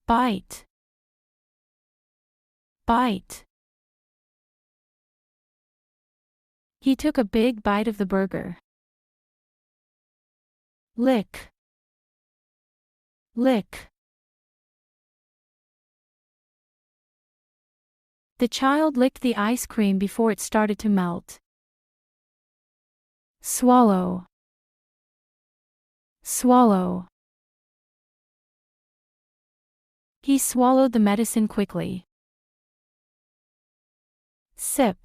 Bite. Bite. He took a big bite of the burger. Lick. Lick. The child licked the ice cream before it started to melt. Swallow. Swallow. He swallowed the medicine quickly. Sip.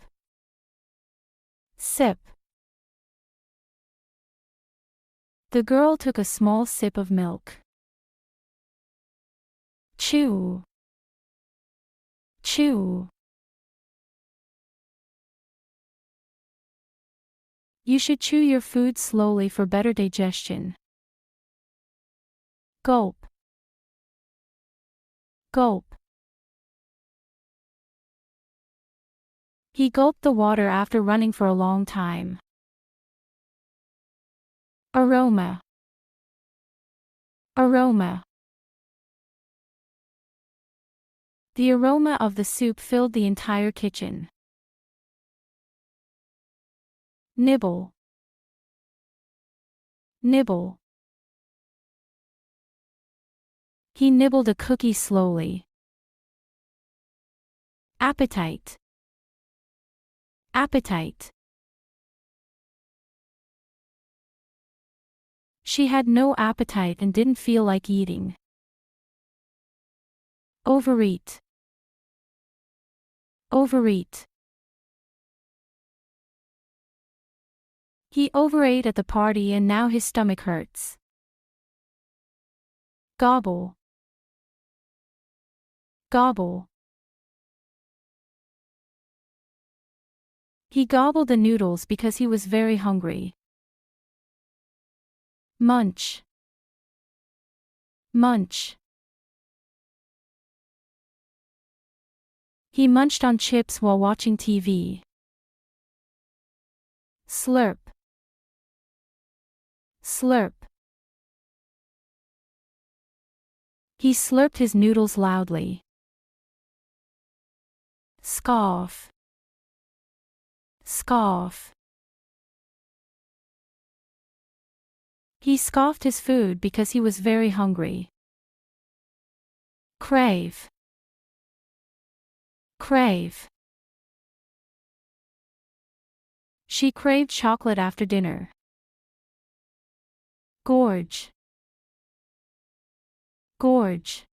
Sip. The girl took a small sip of milk. Chew. Chew. You should chew your food slowly for better digestion. Gulp. Gulp. He gulped the water after running for a long time. Aroma. Aroma. The aroma of the soup filled the entire kitchen. Nibble. Nibble. He nibbled a cookie slowly. Appetite. Appetite. She had no appetite and didn't feel like eating. Overeat. Overeat. He overate at the party and now his stomach hurts. Gobble. Gobble. He gobbled the noodles because he was very hungry. Munch. Munch. He munched on chips while watching TV. Slurp. Slurp. He slurped his noodles loudly. Scoff. Scoff. He scoffed his food because he was very hungry. Crave. Crave. She craved chocolate after dinner. Gorge. Gorge.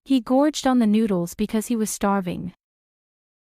He gorged on the noodles because he was starving.